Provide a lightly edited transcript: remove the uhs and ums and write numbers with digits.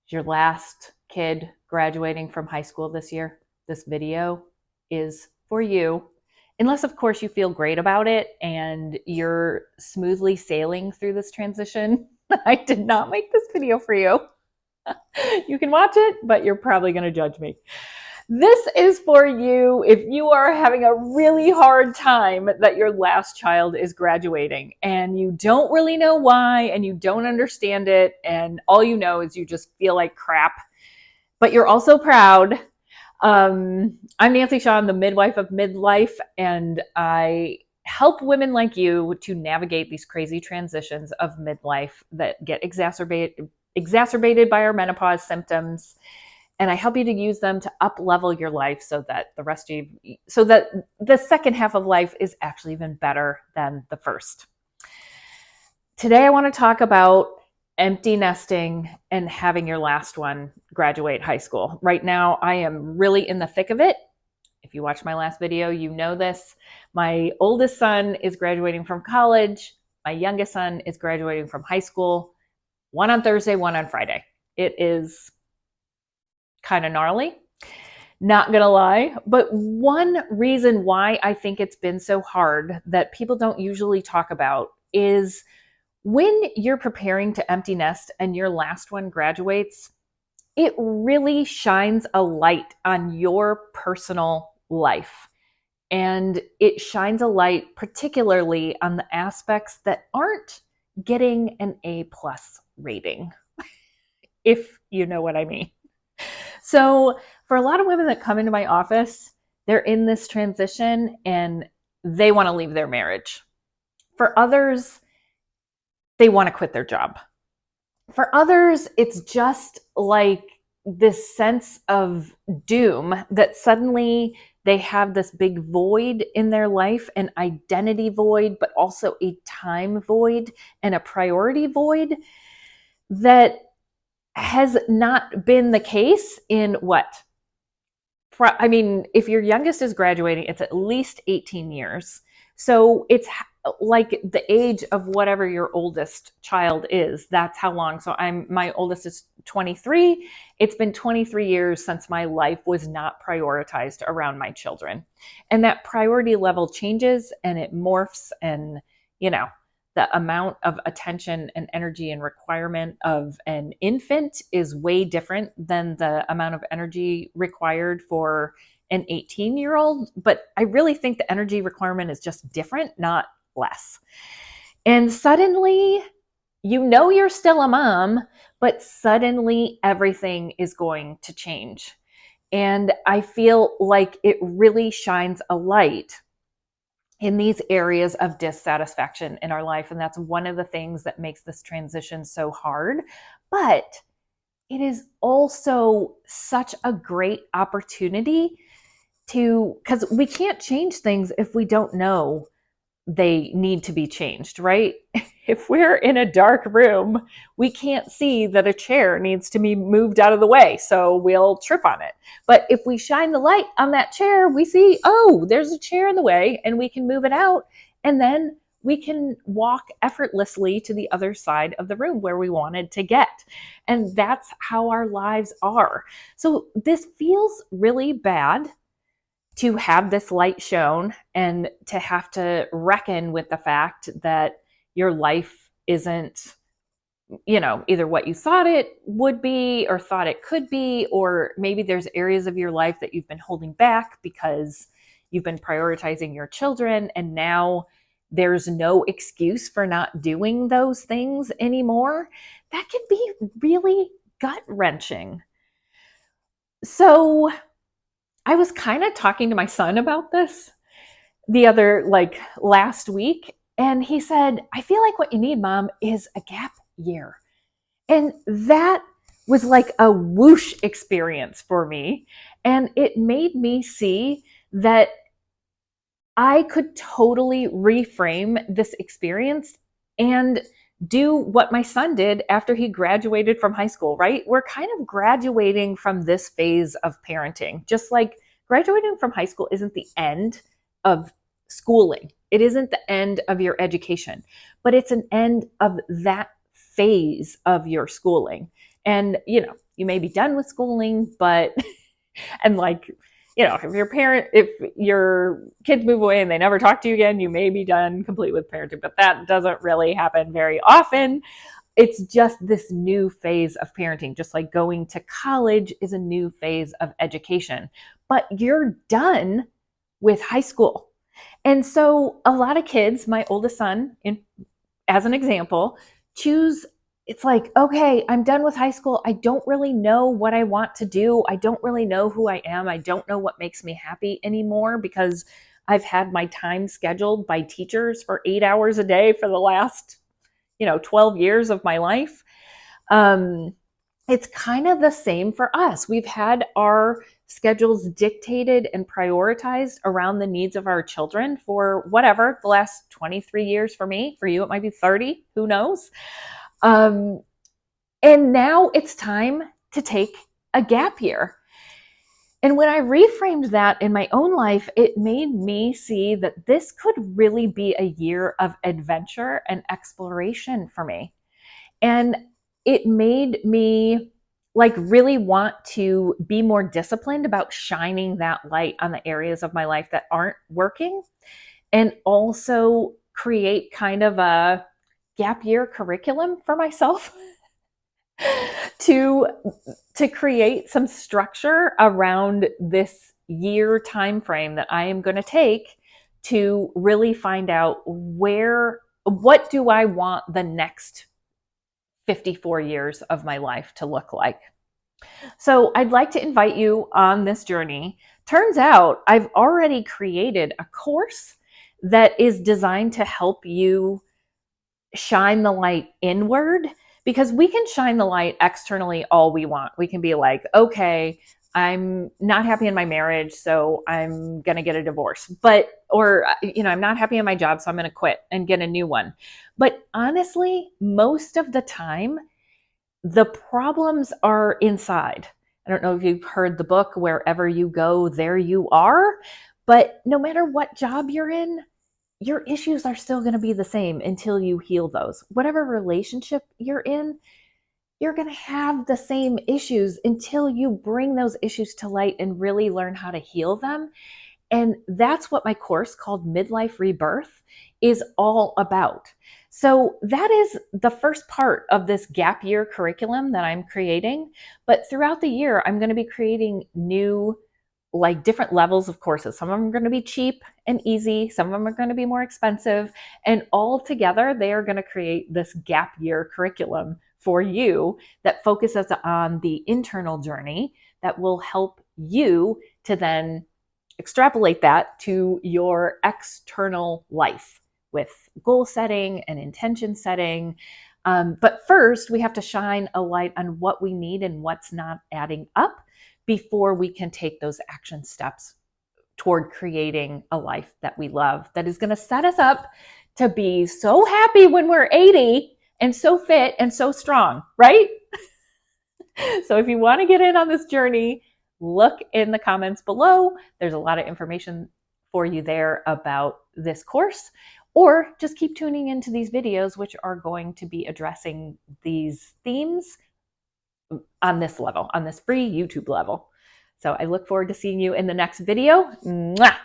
your last kid graduating from high school this year, this video is for you. Unless, of course, you feel great about it and you're smoothly sailing through this transition. I did not make this video for you. You can watch it, but you're probably going to judge me. This is for you if you are having a really hard time that your last child is graduating and you don't really know why and you don't understand it, and all you know is you just feel like crap, but you're also proud. I'm Nancy Shah, I'm the midwife of midlife, and I help women like you to navigate these crazy transitions of midlife that get exacerbated by our menopause symptoms. And I help you to use them to up level your life so that the second half of life is actually even better than the first. Today, I want to talk about empty nesting and having your last one graduate high school. Right now, I am really in the thick of it. If you watched my last video, you know this. My oldest son is graduating from college. My youngest son is graduating from high school. One on Thursday, one on Friday. It is kind of gnarly, not gonna lie. But one reason why I think it's been so hard that people don't usually talk about is when you're preparing to empty nest and your last one graduates, it really shines a light on your personal life. And it shines a light particularly on the aspects that aren't getting an A+ rating, if you know what I mean. So for a lot of women that come into my office, they're in this transition and they want to leave their marriage. For others, they want to quit their job. For others, it's just like this sense of doom that suddenly they have this big void in their life, an identity void, but also a time void and a priority void that has not been the case in what? I mean, if your youngest is graduating, it's at least 18 years. So it's like the age of whatever your oldest child is. That's how long. So my oldest is 23. It's been 23 years since my life was not prioritized around my children. And that priority level changes and it morphs, and the amount of attention and energy and requirement of an infant is way different than the amount of energy required for an 18-year-old. But I really think the energy requirement is just different, not less. And suddenly, you're still a mom, but suddenly everything is going to change. And I feel like it really shines a light in these areas of dissatisfaction in our life. And that's one of the things that makes this transition so hard. But it is also such a great opportunity because we can't change things if we don't know they need to be changed, right? If we're in a dark room, we can't see that a chair needs to be moved out of the way, so we'll trip on it. But if we shine the light on that chair, we see, oh, there's a chair in the way, and we can move it out, and then we can walk effortlessly to the other side of the room where we wanted to get. And that's how our lives are. So this feels really bad to have this light shown and to have to reckon with the fact that your life isn't, either what you thought it would be or thought it could be, or maybe there's areas of your life that you've been holding back because you've been prioritizing your children, and now there's no excuse for not doing those things anymore. That can be really gut-wrenching. So I was kind of talking to my son about this last week, and he said, I feel like what you need, Mom, is a gap year. And that was like a whoosh experience for me. And it made me see that I could totally reframe this experience and do what my son did after he graduated from high school, right? We're kind of graduating from this phase of parenting, just like graduating from high school isn't the end of schooling. It isn't the end of your education, but it's an end of that phase of your schooling. And, You may be done with schooling, but, and like, you know, if your kids move away and they never talk to you again, you may be done complete with parenting, but that doesn't really happen very often. It's just this new phase of parenting, just like going to college is a new phase of education, but you're done with high school. And so a lot of kids, my oldest son, as an example, choose, it's like, okay, I'm done with high school. I don't really know what I want to do. I don't really know who I am. I don't know what makes me happy anymore because I've had my time scheduled by teachers for 8 hours a day for the last, 12 years of my life. It's kind of the same for us. We've had our schedules dictated and prioritized around the needs of our children for whatever, the last 23 years for me. For you, it might be 30, who knows? And now it's time to take a gap year. And when I reframed that in my own life, it made me see that this could really be a year of adventure and exploration for me. And it made me like really want to be more disciplined about shining that light on the areas of my life that aren't working, and also create kind of a gap year curriculum for myself to create some structure around this year time frame that I am going to take to really find out what do I want the next 54 years of my life to look like. So I'd like to invite you on this journey. Turns out I've already created a course that is designed to help you shine the light inward, because we can shine the light externally all we want. We can be like, okay, I'm not happy in my marriage, so I'm going to get a divorce. Or I'm not happy in my job, so I'm going to quit and get a new one. But honestly, most of the time, the problems are inside. I don't know if you've heard the book, Wherever You Go, There You Are. But no matter what job you're in, your issues are still going to be the same until you heal those. Whatever relationship you're in, you're going to have the same issues until you bring those issues to light and really learn how to heal them. And that's what my course called Midlife Rebirth is all about. So that is the first part of this gap year curriculum that I'm creating. But throughout the year, I'm going to be creating new, like different levels of courses. Some of them are going to be cheap and easy. Some of them are going to be more expensive. And all together, they are going to create this gap year curriculum for you that focuses on the internal journey that will help you to then extrapolate that to your external life with goal setting and intention setting. But first, we have to shine a light on what we need and what's not adding up before we can take those action steps toward creating a life that we love, that is going to set us up to be so happy when we're 80 and so fit and so strong, right? So if you want to get in on this journey, look in the comments below. There's a lot of information for you there about this course, or just keep tuning into these videos, which are going to be addressing these themes on this level, on this free YouTube level. So I look forward to seeing you in the next video. Mwah!